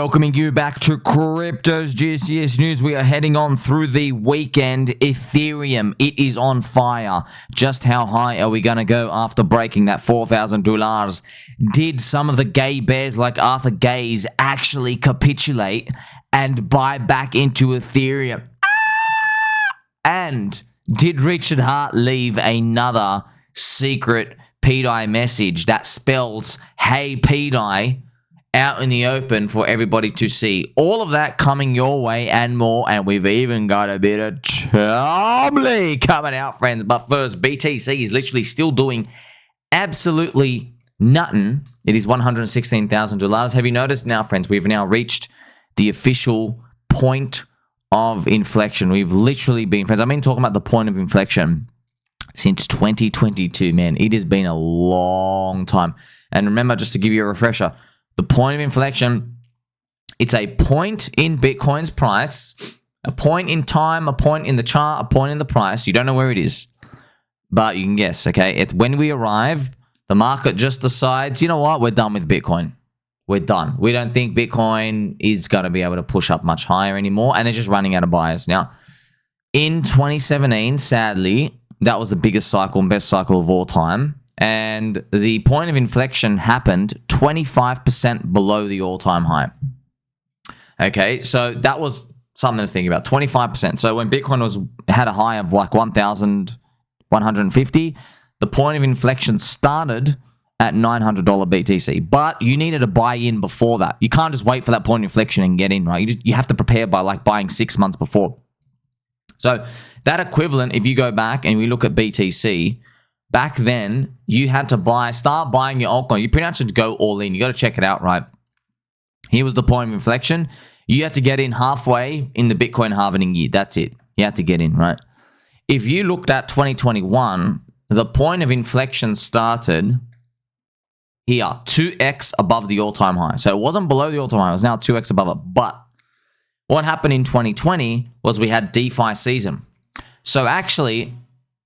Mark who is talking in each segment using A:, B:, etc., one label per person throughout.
A: Welcoming you back to Crypto's juiciest news. We are heading on through the weekend. Ethereum, it is on fire. Just how high are we going to go after breaking that $4,000? Did some of the gay bears like Arthur Gaze actually capitulate and buy back into Ethereum? And did Richard Hart leave another secret pDAI message that spells, hey pDAI, out in the open for everybody to see? All of that coming your way and more, and we've even got a bit of Chomley coming out, friends. But first, BTC is literally still doing absolutely nothing. It is $116,000. Have you noticed now, friends, we've now reached the official point of inflection. We've literally been, friends, I've been talking about the point of inflection since 2022, man. It has been a long time. And remember, just to give you a refresher, the point of inflection, it's a point in Bitcoin's price, a point in time, a point in the chart, a point in the price. You don't know where it is, but you can guess, okay? It's when we arrive, the market just decides, you know what, we're done with Bitcoin. We're done. We don't think Bitcoin is going to be able to push up much higher anymore, and they're just running out of buyers. Now, in 2017, sadly, that was the biggest cycle and best cycle of all time. And the point of inflection happened 25% below the all-time high. Okay, so that was something to think about, 25%. So when Bitcoin had a high of like 1,150, the point of inflection started at $900 BTC. But you needed to buy in before that. You can't just wait for that point of inflection and get in, right? You have to prepare by like buying 6 months before. So that equivalent, if you go back and we look at BTC, back then, you had to start buying your altcoin. You pretty much had to go all in. You got to check it out, right? Here was the point of inflection. You had to get in halfway in the Bitcoin halving year. That's it. You had to get in, right? If you looked at 2021, the point of inflection started here, 2x above the all-time high. So it wasn't below the all-time high. It was now 2x above it. But what happened in 2020 was we had DeFi season. So actually,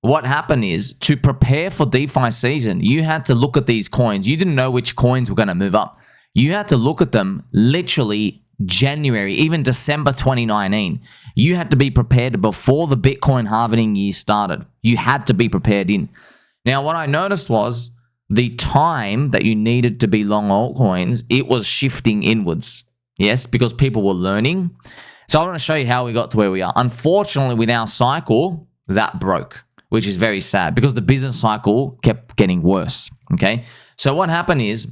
A: what happened is, to prepare for DeFi season, you had to look at these coins. You didn't know which coins were going to move up. You had to look at them literally January, even December 2019. You had to be prepared before the Bitcoin halving year started. You had to be prepared in. Now, what I noticed was the time that you needed to be long altcoins, it was shifting inwards. Yes, because people were learning. So I want to show you how we got to where we are. Unfortunately, with our cycle, that broke, which is very sad because the business cycle kept getting worse, okay? So what happened is,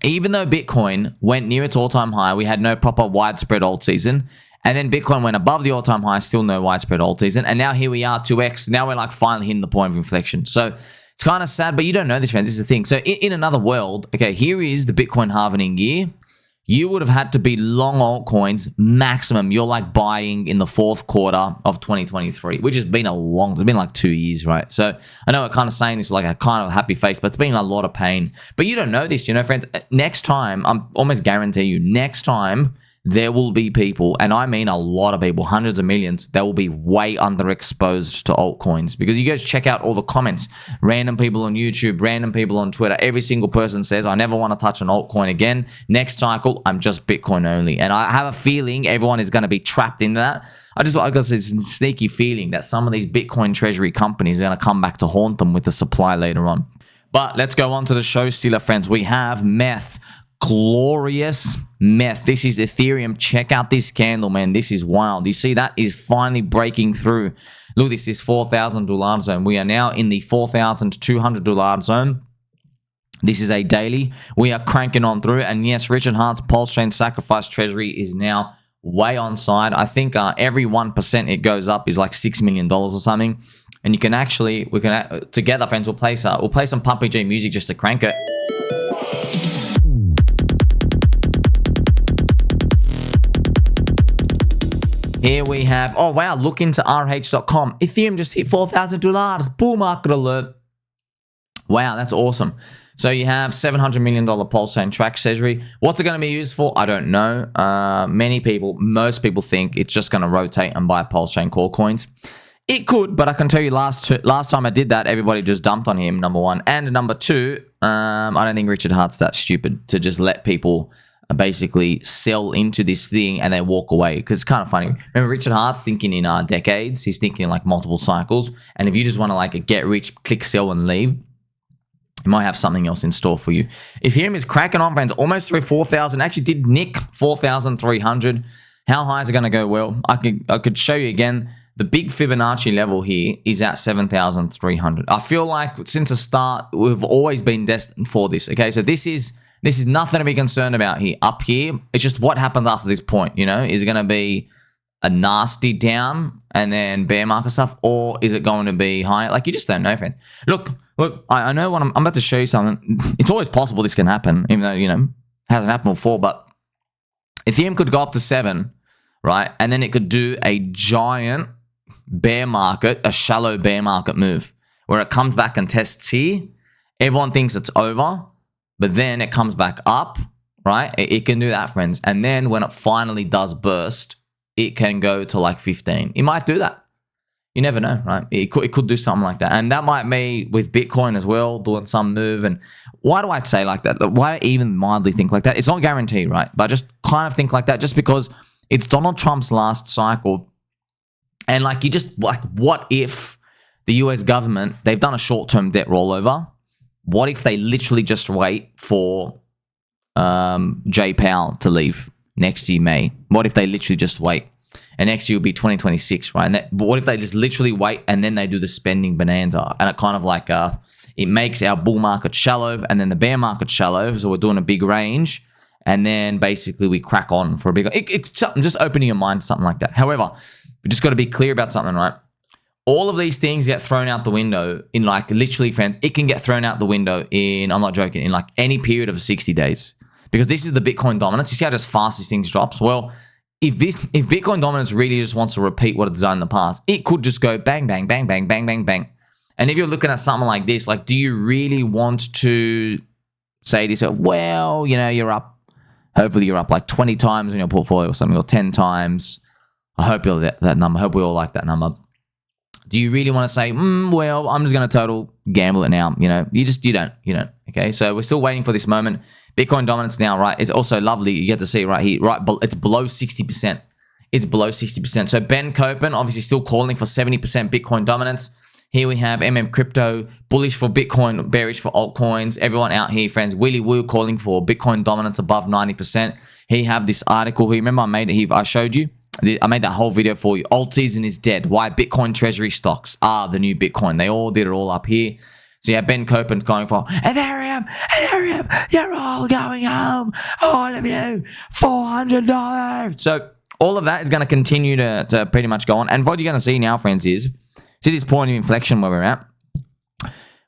A: even though Bitcoin went near its all-time high, we had no proper widespread alt season, and then Bitcoin went above the all-time high, still no widespread alt season, and now here we are, 2x. Now we're like finally hitting the point of inflection. So it's kind of sad, but you don't know this, friends. This is the thing. So in another world, okay, here is the Bitcoin halving year. You would have had to be long altcoins maximum. You're like buying in the fourth quarter of 2023, which has been it's been like 2 years, right? So I know I'm kind of saying this like a kind of happy face, but it's been a lot of pain. But you don't know this, you know, friends. Next time, I'm almost guarantee you, next time there will be people, and I mean a lot of people, hundreds of millions, that will be way underexposed to altcoins, because you guys check out all the comments. Random people on YouTube, random people on Twitter, every single person says, I never want to touch an altcoin again. Next cycle, I'm just Bitcoin only. And I have a feeling everyone is going to be trapped in that. I got this sneaky feeling that some of these Bitcoin treasury companies are going to come back to haunt them with the supply later on. But let's go on to the show stealer, friends. We have Meth. Glorious Meth. This is Ethereum. Check out this candle, man. This is wild. You see that is finally breaking through. Look at this $4,000 zone. We are now in the $4,200 zone. This is a daily. We are cranking on through. And yes, Richard Hart's PulseChain sacrifice treasury is now way on side. I think every 1% it goes up is like $6 million or something. And you can actually, together, friends, we'll play some Pumpy G music just to crank it. Here we have, oh wow, look into RH.com. Ethereum just hit $4,000. Bull market alert. Wow, that's awesome. So you have $700 million PulseChain track treasury. What's it going to be used for? I don't know. Most people think it's just going to rotate and buy PulseChain core coins. It could, but I can tell you last time I did that, everybody just dumped on him, number one. And number two, I don't think Richard Hart's that stupid to just let people basically sell into this thing and they walk away. Because it's kind of funny. Remember, Richard Hart's thinking in decades. He's thinking in like multiple cycles. And if you just want to like get rich, click sell and leave, you might have something else in store for you. Ethereum is cracking on, friends. Almost through 4,000. Actually did nick 4,300. How high is it going to go? Well, I could show you again. The big Fibonacci level here is at 7,300. I feel like since the start, we've always been destined for this. Okay, so this is nothing to be concerned about here. Up here, it's just what happens after this point. You know, is it going to be a nasty down and then bear market stuff, or is it going to be higher? Like, you just don't know, friends. Look. I know what I'm about to show you something. It's always possible this can happen, even though, you know, hasn't happened before. But Ethereum could go up to 7, right? And then it could do a giant bear market, a shallow bear market move where it comes back and tests here. Everyone thinks it's over, but then it comes back up, right? It can do that, friends. And then when it finally does burst, it can go to like 15. It might do that. You never know, right? It could do something like that. And that might be with Bitcoin as well, doing some move. And why do I say like that? Why even mildly think like that? It's not guaranteed, right? But I just kind of think like that just because it's Donald Trump's last cycle. And like, you just like, what if the US government, they've done a short-term debt rollover. What if they literally just wait for Jay Powell to leave next year, May? What if they literally just wait? And next year will be 2026, right? But what if they just literally wait and then they do the spending bonanza? And it kind of like, it makes our bull market shallow and then the bear market shallow. So we're doing a big range. And then basically we crack on for a big, it's something, just opening your mind to something like that. However, we just got to be clear about something, right? All of these things get thrown out the window in like, literally, friends, it can get thrown out the window in, I'm not joking, in like any period of 60 days. Because this is the Bitcoin dominance. You see how just fast these things drops? Well, if Bitcoin dominance really just wants to repeat what it's done in the past, it could just go bang, bang, bang, bang, bang, bang, bang. And if you're looking at something like this, like, do you really want to say to yourself, well, you know, you're up, hopefully you're up like 20 times in your portfolio or something, or 10 times. I hope you'll that number. I hope we all like that number. Do you really want to say, well, I'm just going to total gamble it now? You know, you don't. Okay, so we're still waiting for this moment. Bitcoin dominance now, right? It's also lovely. You get to see right here, right? It's below 60%. It's below 60%. So Ben Copen, obviously still calling for 70% Bitcoin dominance. Here we have Crypto, bullish for Bitcoin, bearish for altcoins. Everyone out here, friends, Willy Woo calling for Bitcoin dominance above 90%. Here you have this article here. Remember I made it here. I showed you. I made that whole video for you. Altseason is dead. Why Bitcoin treasury stocks are the new Bitcoin. They all did it all up here. So yeah, Ben Copen's going for Ethereum, you're all going home. All of you, $400. So all of that is going to continue to pretty much go on. And what you're going to see now, friends, is see this point of inflection where we're at.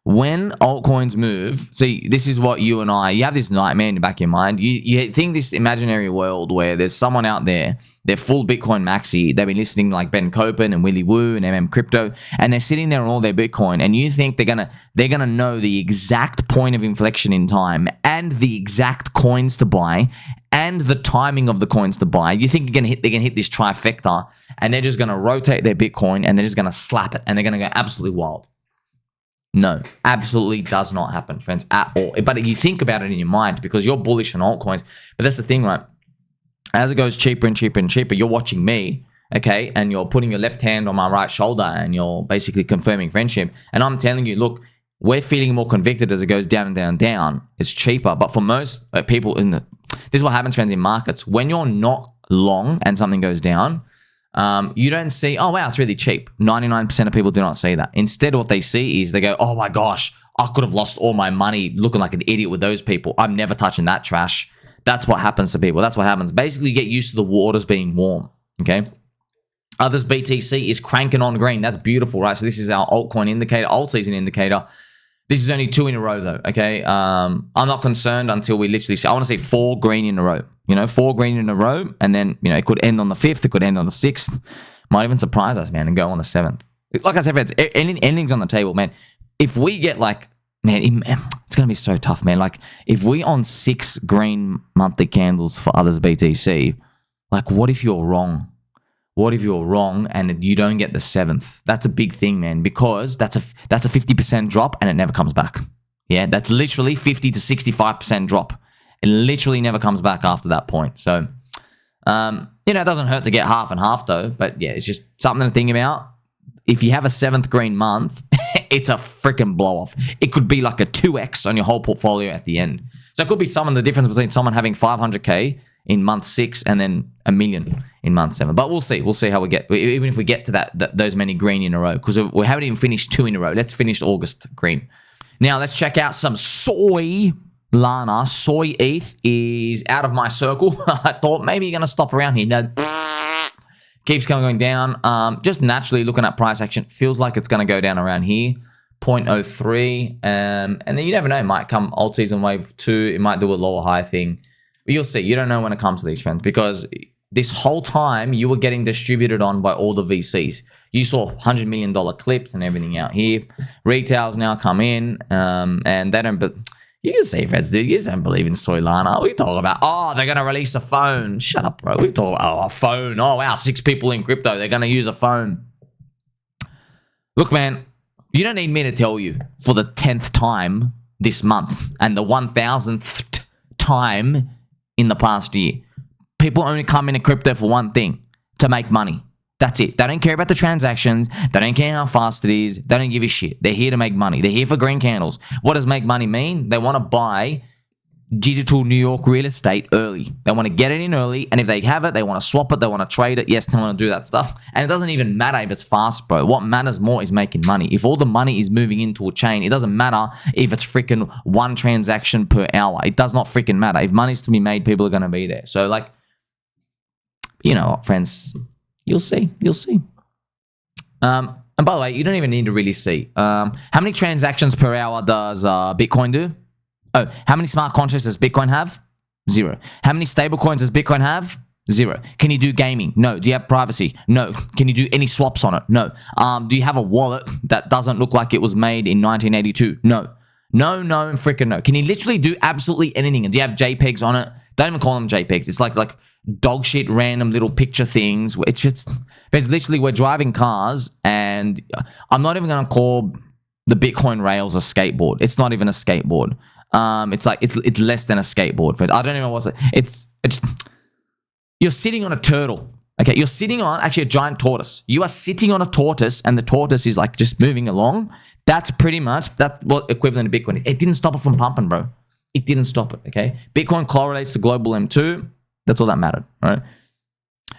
A: When altcoins move, see, this is what you and you have this nightmare in the back of your mind. You think this imaginary world where there's someone out there, they're full Bitcoin maxi, they've been listening to like Ben Copen and Willy Woo and Crypto, and they're sitting there on all their Bitcoin, and you think they're gonna know the exact point of inflection in time and the exact coins to buy and the timing of the coins to buy. You think they're gonna hit this trifecta, and they're just gonna rotate their Bitcoin and they're just gonna slap it and they're gonna go absolutely wild. No, absolutely does not happen, friends, at all. But you think about it in your mind because you're bullish on altcoins. But that's the thing, right? As it goes cheaper and cheaper and cheaper, you're watching me, okay? And you're putting your left hand on my right shoulder and you're basically confirming friendship. And I'm telling you, look, we're feeling more convicted as it goes down and down and down. It's cheaper. But for most people this is what happens, friends, in markets. When you're not long and something goes down, you don't see, oh, wow, it's really cheap. 99% of people do not see that. Instead, what they see is they go, oh my gosh, I could have lost all my money looking like an idiot with those people. I'm never touching that trash. That's what happens to people. That's what happens. Basically, you get used to the waters being warm, okay? OTHERS-BTC is cranking on green. That's beautiful, right? So this is our altcoin indicator, Altseason indicator. This is only 2 in a row, though, okay? I'm not concerned until we literally see, I want to see 4 green in a row. 4 green in a row, and then, it could end on the 5th, it could end on the 6th. Might even surprise us, man, and go on the 7th. Like I said, friends, anything's on the table, man. If we get like, man, it's going to be so tough, man. Like, if we on 6 green monthly candles for OTHERS-BTC, like, what if you're wrong? What if you're wrong and you don't get the 7th? That's a big thing, man, because that's a 50% drop and it never comes back. Yeah, that's literally 50 to 65% drop. It literally never comes back after that point. So, you know, it doesn't hurt to get half and half though. But yeah, it's just something to think about. If you have a 7th green month, it's a freaking blow off. It could be like a 2x on your whole portfolio at the end. So it could be the difference between someone having 500K in month 6 and then $1 million in month 7. But we'll see. We'll see how we get, even if we get to those many green in a row, because we haven't even finished 2 in a row. Let's finish August green. Now let's check out some Soylana. Soy ETH is out of my circle. I thought maybe you're going to stop around here. No, keeps going down. Just naturally looking at price action, feels like it's going to go down around here. 0.03. And then you never know. It might come Altseason wave 2. It might do a lower high thing. But you'll see. You don't know when it comes to these, friends, because this whole time you were getting distributed on by all the VCs. You saw $100 million clips and everything out here. Retails now come in, and they don't. But you can see, friends, dude, you just don't believe in Soylana. What are you talking about? Oh, they're gonna release a phone. Shut up, bro. We talking about a phone. Oh wow, 6 people in crypto. They're gonna use a phone. Look, man, you don't need me to tell you for the 10th time this month and the 1000th time in the past year. People only come into crypto for one thing, to make money. That's it. They don't care about the transactions. They don't care how fast it is. They don't give a shit. They're here to make money. They're here for green candles. What does make money mean? They want to buy digital New York real estate early. They want to get it in early, and if they have it, they want to swap it. They want to trade it. Yes, they want to do that stuff. And it doesn't even matter if it's fast, bro. What matters more is making money. If all the money is moving into a chain, it doesn't matter if it's freaking 1 transaction per hour. It does not freaking matter. If money's to be made, people are going to be there. So, like, you know what, friends? You'll see. You'll see. And by the way, you don't even need to really see. How many transactions per hour does Bitcoin do? Oh, how many smart contracts does Bitcoin have? 0. How many stable coins does Bitcoin have? 0. Can you do gaming? No. Do you have privacy? No. Can you do any swaps on it? No. Do you have a wallet that doesn't look like it was made in 1982? No. No, and freaking no. Can you literally do absolutely anything? And do you have JPEGs on it? Don't even call them JPEGs. It's like dog shit random little picture things. It's just, it's literally, we're driving cars, and I'm not even going to call the Bitcoin rails a skateboard. It's not even a skateboard. It's like, it's less than a skateboard. I don't even know what's it. It's you're sitting on a turtle. Okay, you're sitting on actually a giant tortoise. You are sitting on a tortoise, and the tortoise is like just moving along. That's pretty much, that's what equivalent to Bitcoin is. It didn't stop it from pumping, bro. It didn't stop it, okay? Bitcoin correlates to global M2. That's all that mattered, all right?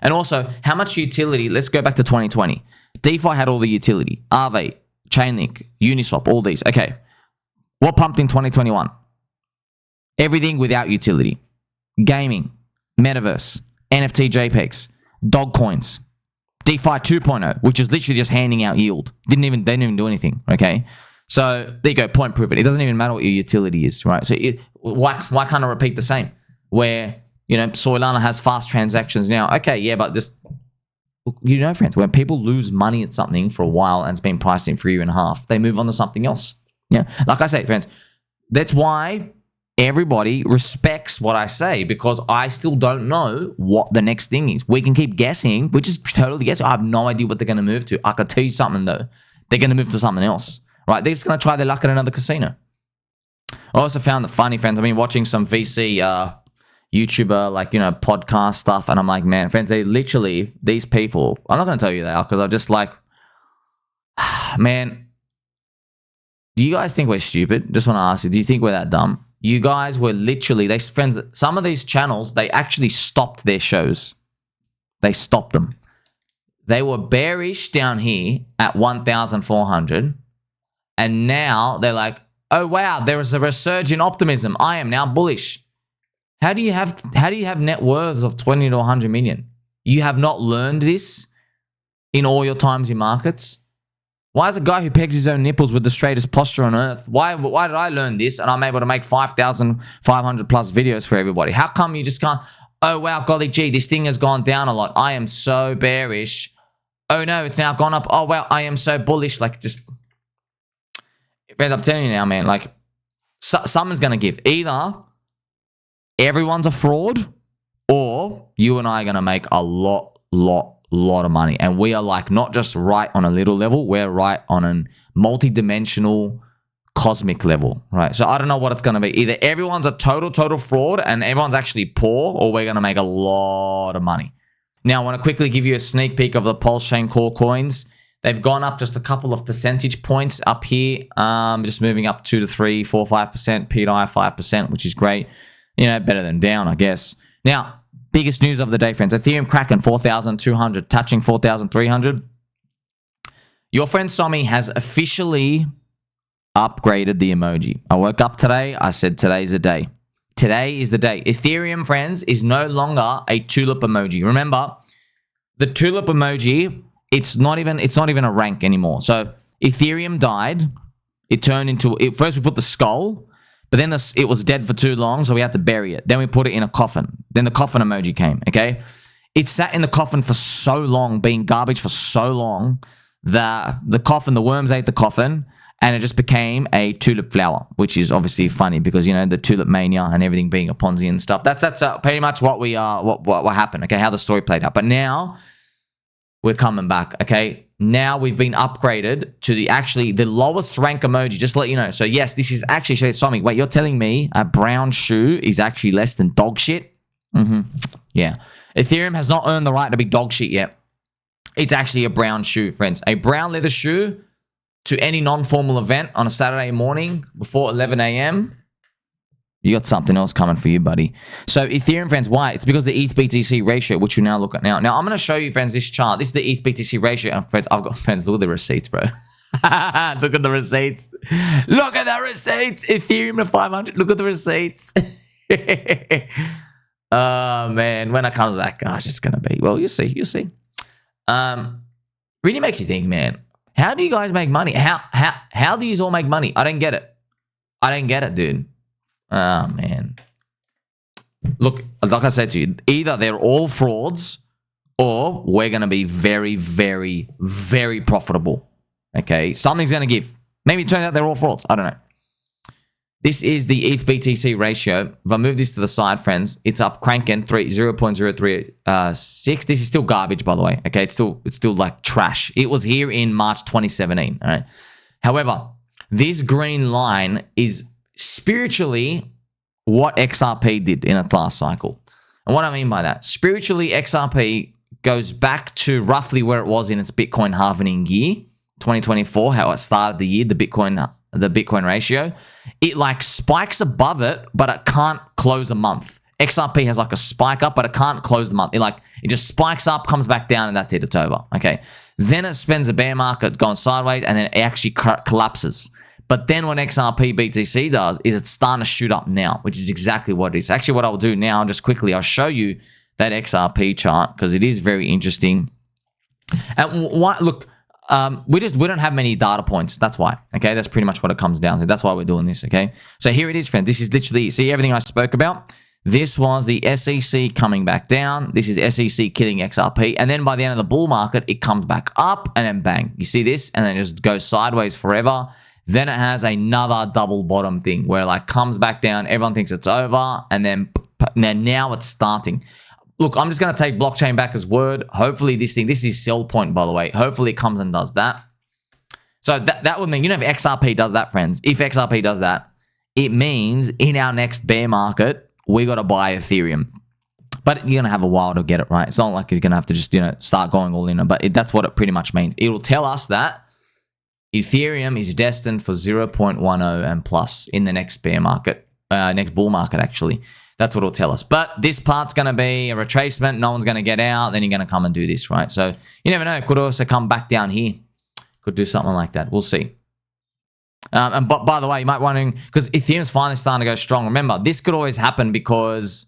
A: And also, how much utility, let's go back to 2020. DeFi had all the utility. Aave, Chainlink, Uniswap, all these. Okay, what pumped in 2021? Everything without utility. Gaming, Metaverse, NFT JPEGs, dog coins, DeFi 2.0, which is literally just handing out yield. They didn't even do anything, okay? So there you go, point proven. It doesn't even matter what your utility is, right? So why can't I repeat the same? Where, you know, Soylana has fast transactions now. Okay, yeah, but just, you know, friends, when people lose money at something for a while and it's been priced in for a year and a half, they move on to something else. Yeah, like I say, friends, that's why everybody respects what I say, because I still don't know what the next thing is. We can keep guessing, which is totally guessing. I have no idea what they're going to move to. I could tell you something, though. They're going to move to something else, right? They're just going to try their luck at another casino. I also found it funny, friends. I've been watching some VC YouTuber, like, you know, podcast stuff, and I'm like, man, friends, they literally, these people, I'm not going to tell you that because I'm just like, man, do you guys think we're stupid? Just want to ask you, do you think we're that dumb? You guys were literally, they friends, some of these channels, they actually stopped their shows. They stopped them. They were bearish down here at 1,400, and now they're like, oh wow, there is a resurgence in optimism. I am now bullish. How do you have net worths of 20 to 100 million? You have not learned this in all your times in markets? Why is a guy who pegs his own nipples with the straightest posture on earth? Why did I learn this and I'm able to make 5,500 plus videos for everybody? How come you just can't, oh wow, golly gee, this thing has gone down a lot. I am so bearish. Oh no, it's now gone up. Oh wow, I am so bullish. Like, just, I'm telling you now, man, like, someone's going to give. Either everyone's a fraud, or you and I are going to make a lot of money. And we are like not just right on a little level, we're right on a multi-dimensional cosmic level, right? So I don't know what it's going to be. Either everyone's a total fraud and everyone's actually poor, or we're going to make a lot of money. Now, I want to quickly give you a sneak peek of the PulseChain core coins. They've gone up just a couple of percentage points up here, just moving up 2 to 3, 4, 5%, pDAI 5%, which is great. You know, better than down, I guess. Now, biggest news of the day, friends. Ethereum cracking 4,200, touching 4,300. Your friend Somi has officially upgraded the emoji. I woke up today. I said, today's the day. Today is the day. Ethereum, friends, is no longer a tulip emoji. Remember, the tulip emoji, it's not even a rank anymore. So Ethereum died. It turned into, first we put the skull, but then it was dead for too long, so we had to bury it. Then we put it in a coffin. Then the coffin emoji came, okay? It sat in the coffin for so long, being garbage for so long, that the coffin, the worms ate the coffin, and it just became a tulip flower, which is obviously funny because, you know, the tulip mania and everything being a Ponzi and stuff. That's pretty much what what happened, okay? How the story played out. But now we're coming back, okay? Now we've been upgraded to the lowest rank emoji, just to let you know. So yes, this is actually, Somi, wait, you're telling me a brown shoe is actually less than dog shit? Yeah. Ethereum has not earned the right to be dog shit yet. It's actually a brown shoe, friends. A brown leather shoe to any non-formal event on a Saturday morning before 11 a.m. You got something else coming for you, buddy. So Ethereum, friends, why? It's because the ETH-BTC ratio, which you now look at now. Now, I'm going to show you, friends, this chart. This is the ETH-BTC ratio. And friends, friends, look at the receipts, bro. Look at the receipts. Look at the receipts. Ethereum to 500. Look at the receipts. Oh, man. When it comes back, gosh, it's going to be. Well, you see. You see. Really makes you think, man. How do you guys make money? How do you all make money? I don't get it. I don't get it, dude. Oh, man. Look, like I said to you, either they're all frauds or we're going to be very, very, very profitable. Okay? Something's going to give. Maybe it turns out they're all frauds. I don't know. This is the ETH-BTC ratio. If I move this to the side, friends, it's up cranking 0.036. This is still garbage, by the way. Okay? It's still like trash. It was here in March 2017. All right? However, this green line is spiritually what XRP did in its last cycle. And what I mean by that, spiritually, XRP goes back to roughly where it was in its Bitcoin halving year, 2024, how it started the year, the Bitcoin ratio. It like spikes above it, but it can't close a month. XRP has like a spike up, but it can't close the month. It just spikes up, comes back down, and that's it. It's over. Okay. Then it spends a bear market going sideways, and then it actually collapses. But then what XRP-BTC does is it's starting to shoot up now, which is exactly what it is. Actually, what I'll do now, just quickly, I'll show you that XRP chart because it is very interesting. And look, we don't have many data points. That's why. Okay, that's pretty much what it comes down to. That's why we're doing this. Okay, so here it is, friends. This is literally, see everything I spoke about. This was the SEC coming back down. This is SEC killing XRP. And then by the end of the bull market, it comes back up and then bang. You see this? And then it just goes sideways forever. Then it has another double bottom thing where it like comes back down. Everyone thinks it's over. And then now it's starting. Look, I'm just going to take blockchain back as word. Hopefully this is sell point, by the way. Hopefully it comes and does that. So that would mean, if XRP does that, friends, if XRP does that, it means in our next bear market, we got to buy Ethereum. But you're going to have a while to get it right. It's not like you're going to have to just, start going all in. But that's what it pretty much means. It will tell us that Ethereum is destined for 0.10 and plus in the next bear market, next bull market, actually. That's what it'll tell us. But this part's going to be a retracement. No one's going to get out. Then you're going to come and do this, right? So you never know. It could also come back down here. Could do something like that. We'll see. And by the way, you might be wondering, because Ethereum's finally starting to go strong. Remember, this could always happen because,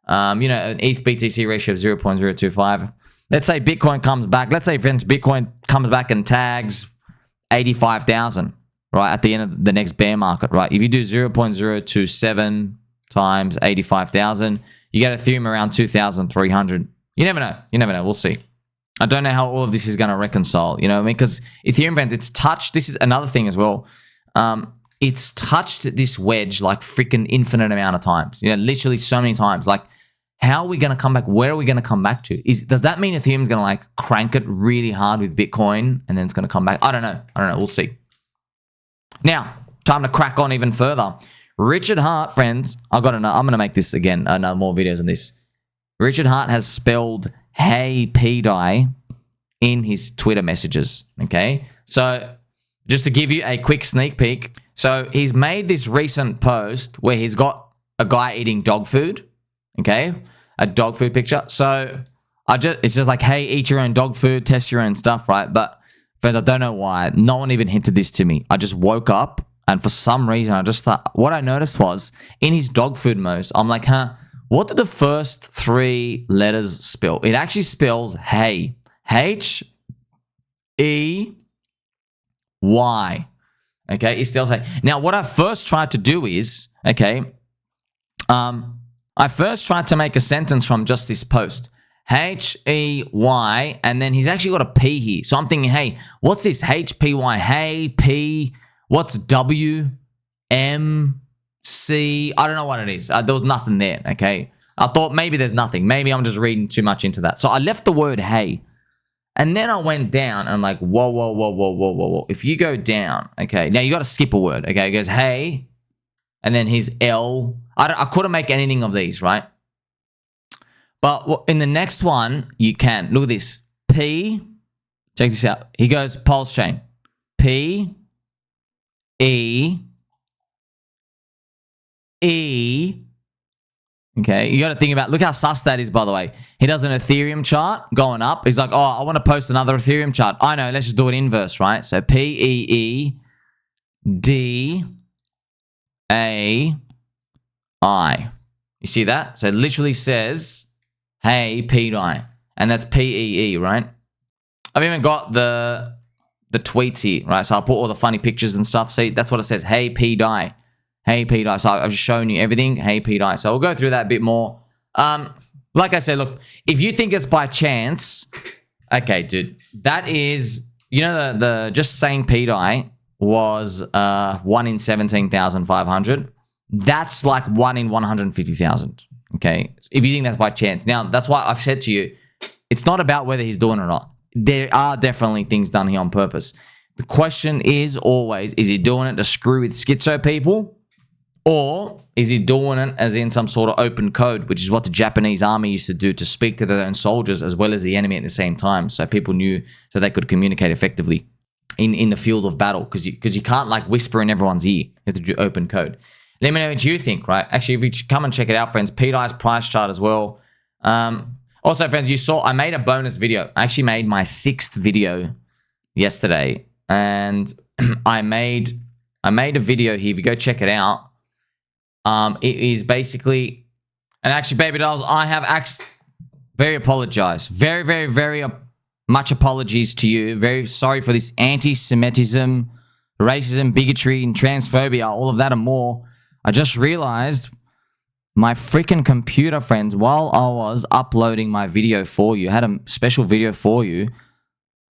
A: an ETH-BTC ratio of 0.025. Let's say Bitcoin comes back. Let's say, friends, Bitcoin comes back and tags 85,000, right, at the end of the next bear market, right? If you do 0.027 times 85,000, you get Ethereum around 2,300. You never know. You never know. We'll see. I don't know how all of this is going to reconcile, you know what I mean? Because Ethereum, friends, it's touched. This is another thing as well. It's touched this wedge like freaking infinite amount of times. Literally so many times. Like, how are we going to come back? Where are we going to come back to? Does that mean Ethereum's going to like crank it really hard with Bitcoin and then it's going to come back? I don't know. We'll see. Now, time to crack on even further. Richard Hart, friends, I'm going to make this again, more videos on this. Richard Hart has spelled hey pDAI in his Twitter messages, okay? So just to give you a quick sneak peek, so he's made this recent post where he's got a guy eating dog food, okay? A dog food picture. So it's just like, hey, eat your own dog food, test your own stuff, right? But friends, I don't know why. No one even hinted this to me. I just woke up and for some reason I just thought, what I noticed was in his dog food post, I'm like, what did the first 3 letters spell? It actually spells hey. H-E-Y. Okay, it spells hey. Now, what I first tried to do is, okay, I first tried to make a sentence from just this post. H-E-Y, and then he's actually got a P here. So I'm thinking, hey, what's this? H-P-Y, hey, P, what's W, M, C? I don't know what it is. There was nothing there, okay? I thought maybe there's nothing. Maybe I'm just reading too much into that. So I left the word hey. And then I went down and I'm like, whoa. If you go down, okay, now you got to skip a word, okay? It goes hey, and then his L. I couldn't make anything of these, right? But in the next one, you can. Look at this. P, check this out. He goes PulseChain. P, E, E. Okay, you got to think about, look how sus that is, by the way. He does an Ethereum chart going up. He's like, oh, I want to post another Ethereum chart. I know, let's just do it inverse, right? So P-E-E-D-A-I. You see that? So it literally says, hey, pDAI. And that's P-E-E, right? I've even got the tweets here, right? So I'll put all the funny pictures and stuff. See, that's what it says, hey, pDAI. Hey, pDAI. So I've just shown you everything. Hey, pDAI. So we'll go through that a bit more. Like I said, look, if you think it's by chance, okay, dude, that is, you know, the just saying pDAI was 1 in 17,500. That's like 1 in 150,000. Okay, if you think that's by chance. Now, that's why I've said to you, it's not about whether he's doing it or not. There are definitely things done here on purpose. The question is always, is he doing it to screw with schizo people? Or is he doing it as in some sort of open code, which is what the Japanese army used to do to speak to their own soldiers as well as the enemy at the same time, so people knew, so they could communicate effectively in the field of battle, because you can't like whisper in everyone's ear. You have to do open code. Let me know what you think, right? Actually, if you come and check it out, friends, pDAI's price chart as well. Also, friends, you saw I made a bonus video. I actually made my 6th video yesterday, and I made a video here. If you go check it out, it is basically, and actually, baby dolls, I have very apologize. Very much apologies to you. Very sorry for this anti-Semitism, racism, bigotry, and transphobia, all of that and more. I just realized my freaking computer, friends, while I was uploading my video for you, had a special video for you,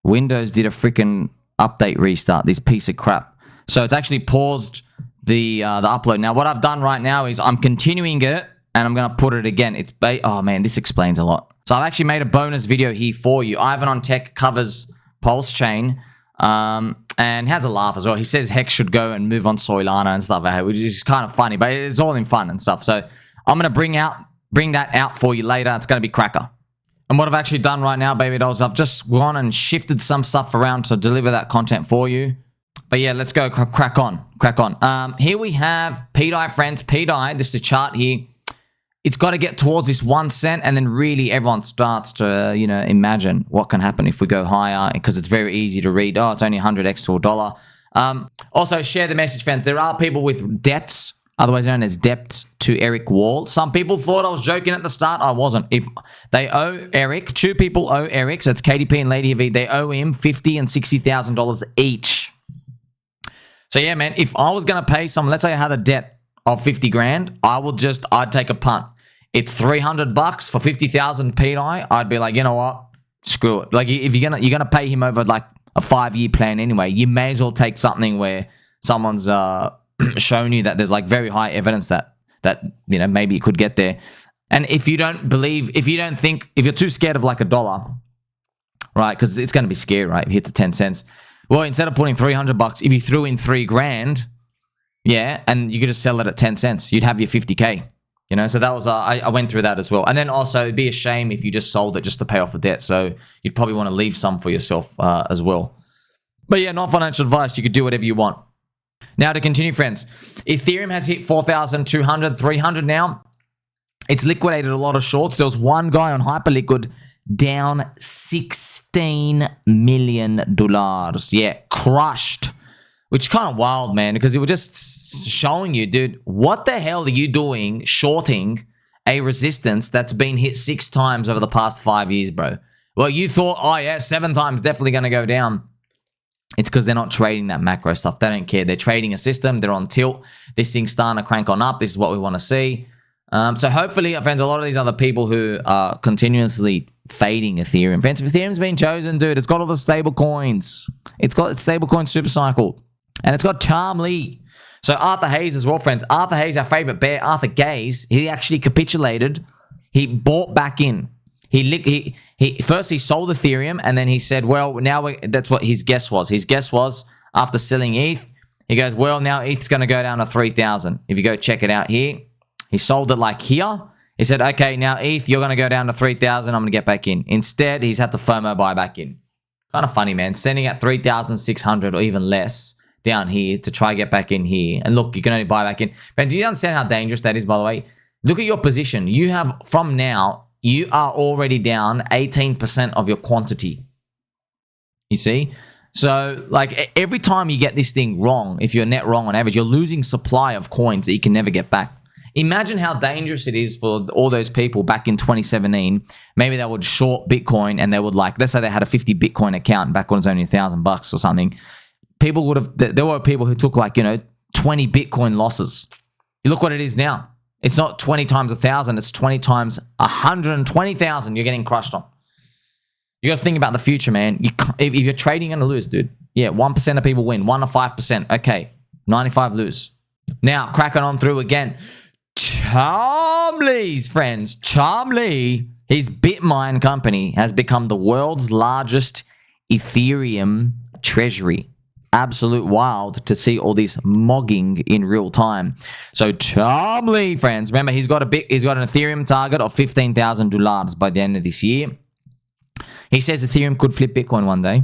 A: Windows did a freaking update restart, this piece of crap. So it's actually paused the upload. Now, what I've done right now is I'm continuing it, and I'm going to put it again. Oh, man, this explains a lot. So I've actually made a bonus video here for you. Ivan on Tech covers PulseChain, and has a laugh as well. He says Hex should go and move on Soylana and stuff, which is kind of funny, but it's all in fun and stuff. So I'm going to bring that out for you later. It's going to be cracker. And what I've actually done right now, baby dolls, I've just gone and shifted some stuff around to deliver that content for you. But yeah, let's go crack on. Here we have pDAI, friends. pDAI, this is the chart here. It's got to get towards this 1 cent, and then really everyone starts to, imagine what can happen if we go higher, because it's very easy to read. Oh, it's only 100x to $1. Also, share the message, friends. There are people with debts, otherwise known as debt to Eric Wall. Some people thought I was joking at the start. I wasn't. If they owe Eric, 2 people owe Eric, so it's KDP and Lady V, they owe him $50,000 and $60,000 each. So yeah, man, if I was going to pay someone, let's say I had a debt of 50 grand, I'd take a punt. It's $300 for 50,000 pDAI. I'd be like, you know what? Screw it. Like, if you're gonna pay him over like a 5-year plan anyway, you may as well take something where someone's shown you that there's like very high evidence that maybe you could get there. And if you're too scared of like $1, right? Because it's going to be scary, right? If it hits 10 cents. Well, instead of putting $300, if you threw in 3 grand, Yeah, and you could just sell it at 10 cents. You'd have your 50K. You know, so that was, I went through that as well. And then also, it'd be a shame if you just sold it just to pay off the debt. So you'd probably want to leave some for yourself as well. But yeah, not financial advice. You could do whatever you want. Now to continue, friends. Ethereum has hit 4,200, 300 now. It's liquidated a lot of shorts. There was one guy on Hyperliquid down $16 million. Yeah, crushed. Which is kind of wild, man, because it was just showing you, dude, what the hell are you doing shorting a resistance that's been hit 6 times over the past 5 years, bro? Well, you thought, oh, yeah, 7 times, definitely going to go down. It's because they're not trading that macro stuff. They don't care. They're trading a system. They're on tilt. This thing's starting to crank on up. This is what we want to see. So hopefully, friends, a lot of these other people who are continuously fading Ethereum. Friends, if Ethereum's been chosen, dude, it's got all the stable coins. It's got its stablecoin super cycle. And it's got Charmly. So Arthur Hayes as well, friends. Arthur Hayes, our favorite bear, Arthur Gaze, he actually capitulated. He bought back in. First he sold Ethereum, and then he said, well, now that's what his guess was. His guess was after selling ETH, he goes, well, now ETH's going to go down to 3,000. If you go check it out here, he sold it like here. He said, okay, now ETH, you're going to go down to 3,000. I'm going to get back in. Instead, he's had to FOMO buy back in. Kind of funny, man. Sending at 3,600 or even less down here to try get back in here. And look, you can only buy back in. But do you understand how dangerous that is, by the way? Look at your position. You have, from now, you are already down 18% of your quantity. You see? So, like, every time you get this thing wrong, if you're net wrong on average, you're losing supply of coins that you can never get back. Imagine how dangerous it is for all those people back in 2017. Maybe they would short Bitcoin and they would, like, let's say they had a 50 Bitcoin account back when it was only $1,000 or something. People would have, there were people who took, like, 20 Bitcoin losses. You look what it is now. It's not 20 times 1,000. It's 20 times 120,000 you're getting crushed on. You got to think about the future, man. If you're trading, you're going to lose, dude. Yeah, 1% of people win. 1 to 5%. Okay, 95 lose. Now, cracking on through again. Charmly's friends. Charmly, his Bitmine company, has become the world's largest Ethereum treasury. Absolute wild to see all this mogging in real time. So Charmly, friends, remember he's got an Ethereum target of $15,000 by the end of this year. He says Ethereum could flip Bitcoin one day.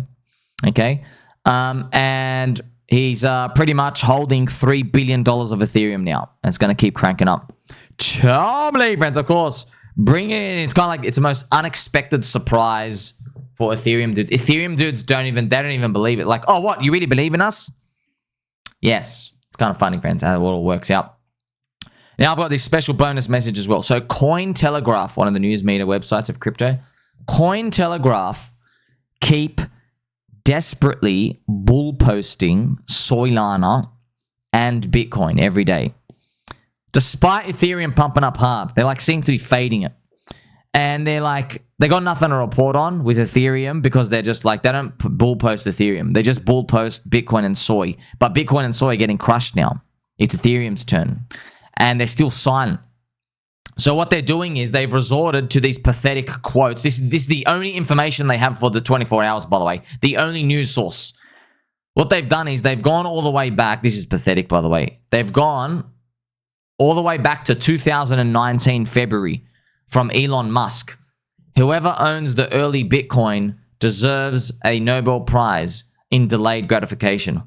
A: Okay, and he's pretty much holding $3 billion of Ethereum now. And it's going to keep cranking up. Charmly, friends, of course, bring it in. It's kind of like it's the most unexpected surprise for Ethereum dudes. Ethereum dudes don't even believe it. Like, oh, what? You really believe in us? Yes. It's kind of funny, friends, how it all works out. Now I've got this special bonus message as well. So CoinTelegraph, one of the news media websites of crypto, CoinTelegraph keep desperately bull posting Soylana and Bitcoin every day. Despite Ethereum pumping up hard, they like seem to be fading it. And they're like, they got nothing to report on with Ethereum because they're just like, they don't bull post Ethereum. They just bull post Bitcoin and Soy. But Bitcoin and Soy are getting crushed now. It's Ethereum's turn. And they're still silent. So what they're doing is they've resorted to these pathetic quotes. This is the only information they have for the 24 hours, by the way. The only news source. What they've done is they've gone all the way back. This is pathetic, by the way. They've gone all the way back to 2019 February. From Elon Musk. Whoever owns the early Bitcoin deserves a Nobel Prize in delayed gratification.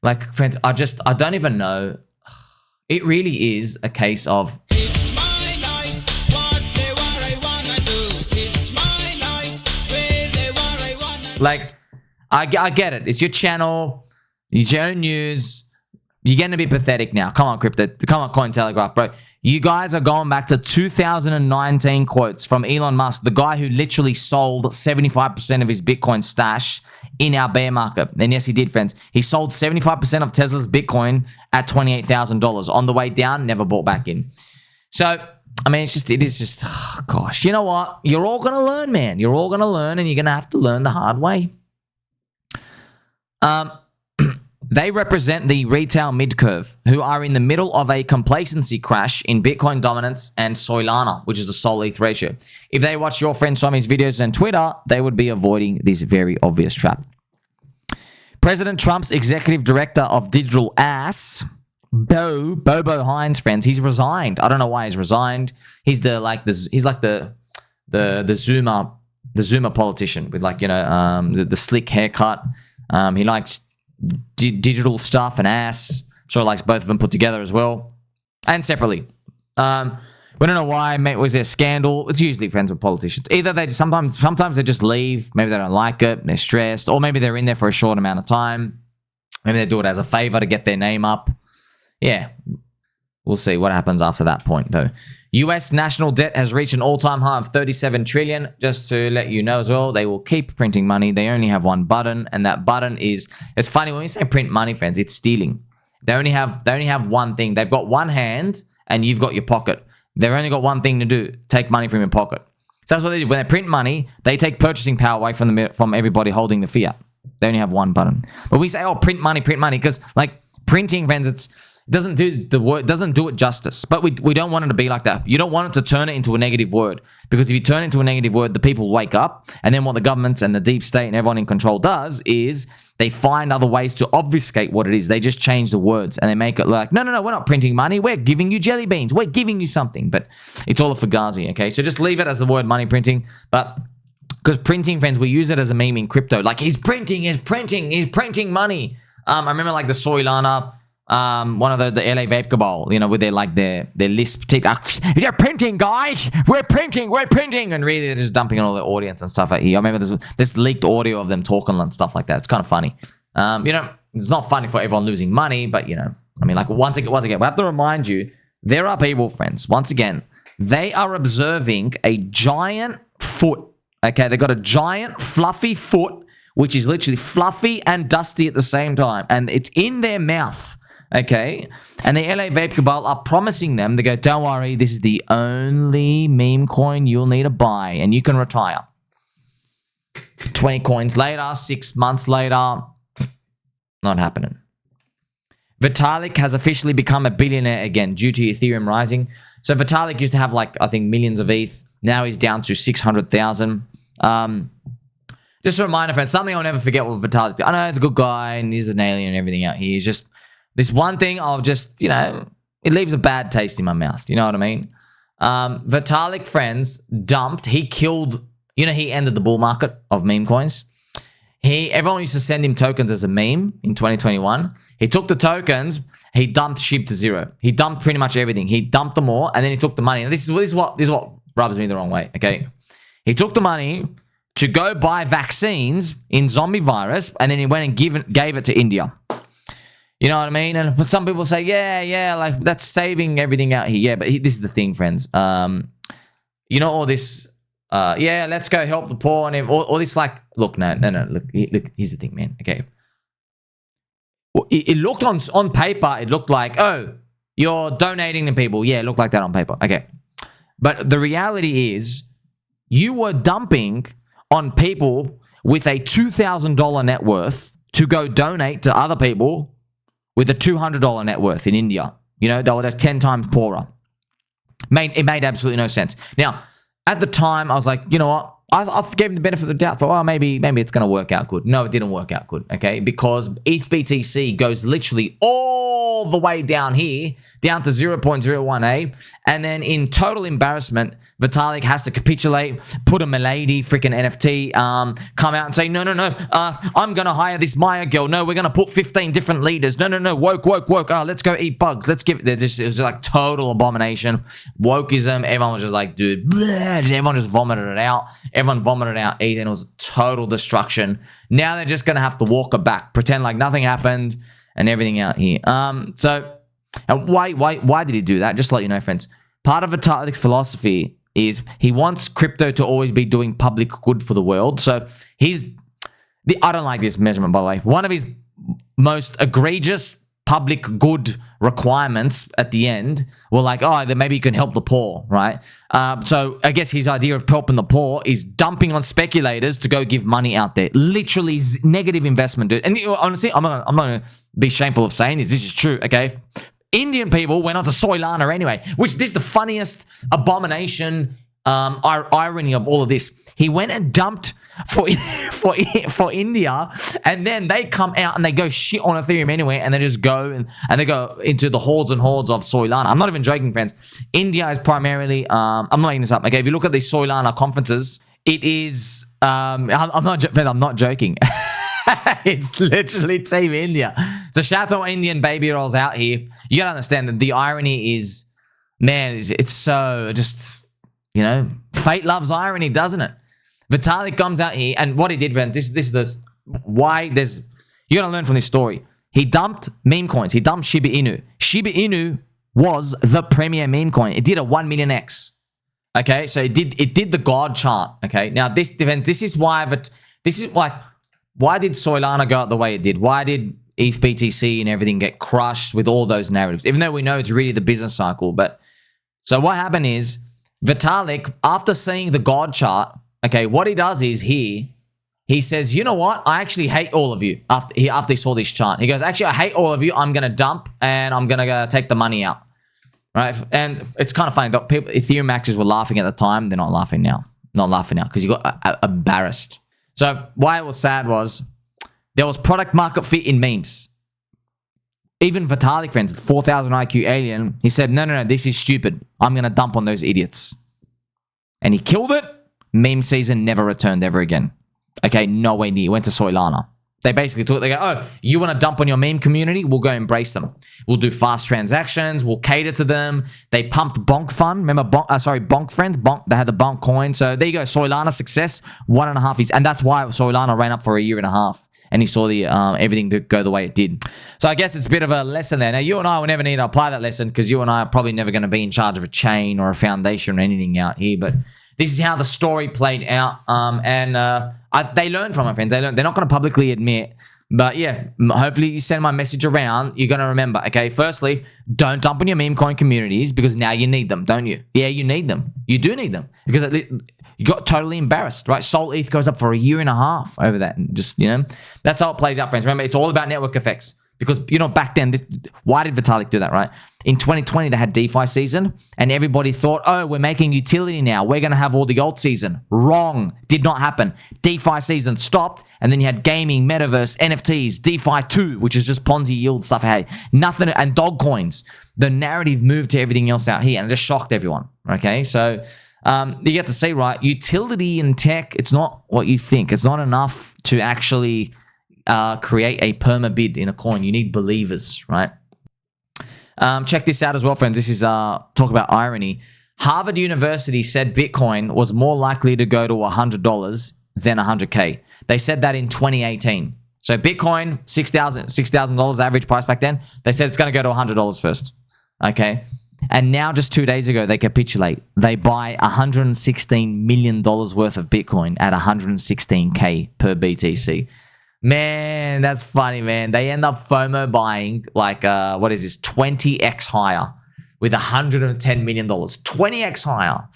A: Like, friends, I don't even know. It really is a case of... It's my life, whatever I wanna do. It's my life, wherever I wanna do. Like, I get it. It's your channel. It's your own news. You're getting a bit pathetic now. Come on, crypto. Come on, Cointelegraph, bro. You guys are going back to 2019 quotes from Elon Musk, the guy who literally sold 75% of his Bitcoin stash in our bear market. And yes, he did, friends. He sold 75% of Tesla's Bitcoin at $28,000. On the way down, never bought back in. So, I mean, it is just, oh, gosh. You know what? You're all going to learn, man. You're all going to learn, and you're going to have to learn the hard way. They represent the retail mid-curve, who are in the middle of a complacency crash in Bitcoin dominance and Soylana, which is the Sol ETH ratio. If they watch your friend Swami's videos on Twitter, they would be avoiding this very obvious trap. President Trump's executive director of Digital Ass, Bobo Hines, friends, he's resigned. I don't know why he's resigned. He's like the Zoomer politician with like, you know, the slick haircut. He likes digital stuff and ass. Sure likes both of them put together as well and separately. We don't know why. Maybe was there a scandal? It's usually friends with politicians. Either they sometimes they just leave. Maybe they don't like it. They're stressed, or maybe they're in there for a short amount of time. Maybe they do it as a favor to get their name up. Yeah, we'll see what happens after that point, though. U.S. national debt has reached an all-time high of 37 trillion. Just to let you know as well, they will keep printing money. They only have one button, and that button is. It's funny when we say print money, friends. It's stealing. They only have one thing. They've got one hand, and you've got your pocket. They've only got one thing to do: take money from your pocket. So that's what they do. When they print money, they take purchasing power away from everybody holding the fiat. They only have one button. But we say, "Oh, print money," because like printing, friends, it doesn't do it justice. But we don't want it to be like that. You don't want it to turn it into a negative word, because if you turn it into a negative word, the people wake up, and then what the governments and the deep state and everyone in control does is they find other ways to obfuscate what it is. They just change the words and they make it like, no, we're not printing money. We're giving you jelly beans. We're giving you something. But it's all a fugazi, okay? So just leave it as the word money printing. But because printing, friends, we use it as a meme in crypto. Like, he's printing money. I remember like the Soylana, one of the LA Vape Cabal, you know, with their lisp tick. You're printing, guys. We're printing. And really they're just dumping on all the audience and stuff like here. I remember this leaked audio of them talking and stuff like that. It's kind of funny. You know, it's not funny for everyone losing money, but you know, I mean, like once again, we have to remind you, there are people, friends, once again, they are observing a giant foot. Okay, they got a giant fluffy foot, which is literally fluffy and dusty at the same time, and it's in their mouth. Okay, and the LA Vape Cabal are promising them, they go, don't worry, this is the only meme coin you'll need to buy, and you can retire. 20 coins later, 6 months later, not happening. Vitalik has officially become a billionaire again due to Ethereum rising. So Vitalik used to have like, I think, millions of ETH. Now he's down to 600,000. Just a reminder, friends, something I'll never forget with Vitalik. I know he's a good guy and he's an alien and everything out here. He's just, this one thing I'll just, you know, it leaves a bad taste in my mouth. You know what I mean? Vitalik, friends, he killed, you know, he ended the bull market of meme coins. Everyone used to send him tokens as a meme in 2021. He took the tokens, he dumped SHIB to zero. He dumped pretty much everything. He dumped them all, and then he took the money. And this is what rubs me the wrong way, okay? He took the money to go buy vaccines in zombie virus, and then he went and gave it to India. You know what I mean? And some people say, yeah, like that's saving everything out here. Yeah, but this is the thing, friends. You know, all this, yeah, let's go help the poor and all this, like, look, no, look, here's the thing, man, okay? It looked on paper, it looked like, oh, you're donating to people. Yeah, it looked like that on paper, okay. But the reality is, you were dumping on people with a $2,000 net worth to go donate to other people with a $200 net worth in India. You know, they were just 10 times poorer. It made absolutely no sense. Now, at the time, I was like, you know what? I gave him the benefit of the doubt. Thought, oh, maybe it's going to work out good. No, it didn't work out good, okay? Because ETH-BTC goes literally all the way down here, down to 0.01A, and then in total embarrassment, Vitalik has to capitulate, put a milady freaking NFT, come out and say, no, I'm going to hire this Maya girl. No, we're going to put 15 different leaders. No, woke. Let's go eat bugs. Let's give it. It was just like total abomination. Wokeism. Everyone was just like, dude, bleh. Everyone just vomited it out. Everyone vomited out ETH, and it was total destruction. Now they're just going to have to walk it back, pretend like nothing happened and everything out here. So why did he do that? Just to let you know, friends, part of Vitalik's philosophy is he wants crypto to always be doing public good for the world. So I don't like this measurement, by the way. One of his most egregious public good requirements at the end were like, oh, then maybe you can help the poor, right? So I guess his idea of helping the poor is dumping on speculators to go give money out there. Literally negative investment, dude. And honestly, I'm not going to be shameful of saying this. This is true, okay? Indian people went on to Soylana anyway, which this is the funniest abomination, irony of all of this. He went and dumped for India, and then they come out and they go shit on Ethereum anyway, and they just go and they go into the hordes and hordes of Soylana. I'm not even joking, friends. India is primarily I'm not making this up. Okay, if you look at these Soylana conferences, it is I'm not joking. It's literally Team India. So shout out to Indian baby rolls out here. You gotta understand that the irony is, man, it's so just, you know, fate loves irony, doesn't it? Vitalik comes out here, and what he did, friends, this is why there's, you gotta learn from this story. He dumped meme coins. He dumped Shiba Inu. Shiba Inu was the premier meme coin. It did a 1 million X. Okay, so it did the God chart. Okay, now this is why why did Soylana go out the way it did? Why did ETH-BTC and everything get crushed with all those narratives? Even though we know it's really the business cycle. But so what happened is Vitalik, after seeing the God chart, okay, what he does is he says, you know what? I actually hate all of you after he saw this chart. He goes, actually, I hate all of you. I'm going to dump and I'm going to go take the money out. Right? And it's kind of funny. Ethereum maxers were laughing at the time. They're not laughing now. Not laughing now because you got embarrassed. So why it was sad was there was product market fit in memes. Even Vitalik, friends, 4,000 IQ alien, he said, no, this is stupid. I'm going to dump on those idiots. And he killed it. Meme season never returned ever again. Okay, nowhere near. Went to Soylana. They basically took it. They go, oh, you want to dump on your meme community? We'll go embrace them. We'll do fast transactions. We'll cater to them. They pumped Bonk Fund. Remember, Bonk Friends? Bonk. They had the Bonk coin. So there you go. Soylana success, 1.5 years. And that's why Soylana ran up for a year and a half. And he saw the everything go the way it did. So I guess it's a bit of a lesson there. Now, you and I will never need to apply that lesson because you and I are probably never going to be in charge of a chain or a foundation or anything out here. But this is how the story played out. They learned from it, friends. They learned. They're not going to publicly admit. But yeah, hopefully you send my message around. You're going to remember, okay? Firstly, don't dump on your meme coin communities because now you need them, don't you? Yeah, you need them. You do need them because you got totally embarrassed, right? Sol ETH goes up for a year and a half over that. And just, you know, that's how it plays out, friends. Remember, it's all about network effects. Because, you know, back then, why did Vitalik do that, right? In 2020, they had DeFi season, and everybody thought, oh, we're making utility now. We're going to have all the Altseason. Wrong. Did not happen. DeFi season stopped, and then you had gaming, metaverse, NFTs, DeFi 2, which is just Ponzi yield stuff. Hey, nothing, and dog coins. The narrative moved to everything else out here, and it just shocked everyone, okay? So you get to see, right? Utility in tech, it's not what you think. It's not enough to actually create a perma bid in a coin. You need believers, right? Check this out as well, friends. This is talk about irony. Harvard University said Bitcoin was more likely to go to $100 than $100K. They said that in 2018. So Bitcoin, $6,000 average price back then. They said it's going to go to $100 first. Okay. And now just 2 days ago, they capitulate. They buy $116 million worth of Bitcoin at 116K per BTC. Man, that's funny, man. They end up FOMO buying like, what is this, 20x higher with $110 million. 20x higher.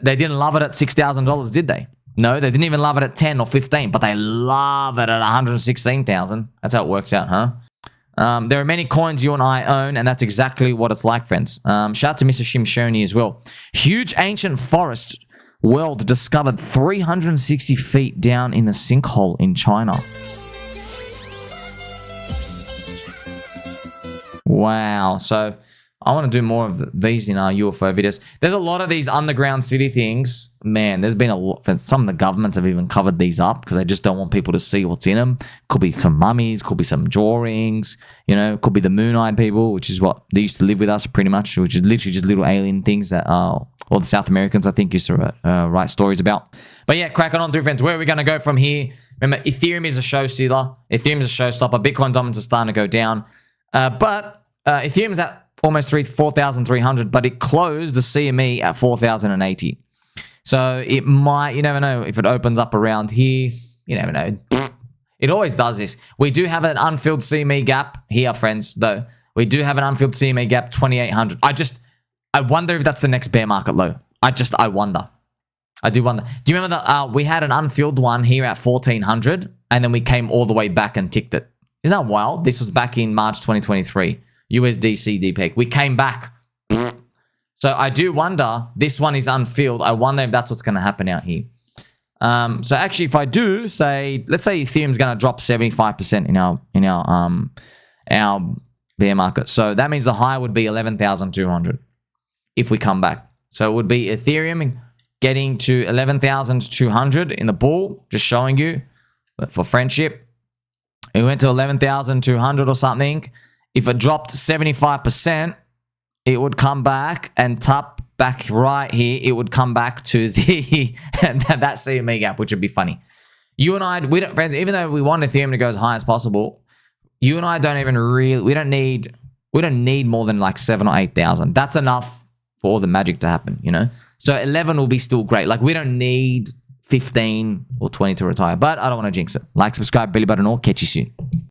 A: They didn't love it at $6,000, did they? No, they didn't even love it at 10 or 15, but they love it at 116,000. That's how it works out, huh? There are many coins you and I own, and that's exactly what it's like, friends. Shout out to Mr. Shimshoni as well. Huge ancient forest world discovered 360 feet down in the sinkhole in China. Wow. So I want to do more of these in our UFO videos. There's a lot of these underground city things. Man, there's been a lot. Some of the governments have even covered these up because they just don't want people to see what's in them. Could be some mummies, could be some drawings, you know, could be the moon-eyed people, which is what they used to live with us pretty much, which is literally just little alien things that all the South Americans, I think, used to write stories about. But yeah, cracking on through, friends. Where are we going to go from here? Remember, Ethereum is a show stealer. Ethereum is a showstopper. Bitcoin dominance is starting to go down. But Ethereum is at almost 4,300, but it closed the CME at 4,080. So it might, you never know, if it opens up around here, you never know. It always does this. We do have an unfilled CME gap here, friends, though. We do have an unfilled CME gap, 2,800. I wonder if that's the next bear market low. I wonder. I do wonder. Do you remember that we had an unfilled one here at 1,400, and then we came all the way back and ticked it? Isn't that wild? This was back in March 2023. USDC DPEG. We came back. So I do wonder, this one is unfilled. I wonder if that's what's going to happen out here. So actually, if I do say, let's say Ethereum's going to drop 75% in our bear market. So that means the high would be 11,200 if we come back. So it would be Ethereum getting to 11,200 in the bull, just showing you for friendship. It went to 11,200 or something. If it dropped 75%, it would come back and tap back right here. It would come back to the that CME gap, which would be funny. You and I, we don't, friends, even though we want Ethereum to go as high as possible, you and I don't even really, we don't need more than like 7 or 8,000. That's enough for all the magic to happen, you know? So 11 will be still great. Like we don't need 15 or 20 to retire, but I don't want to jinx it. Like, subscribe, belly button, or catch you soon.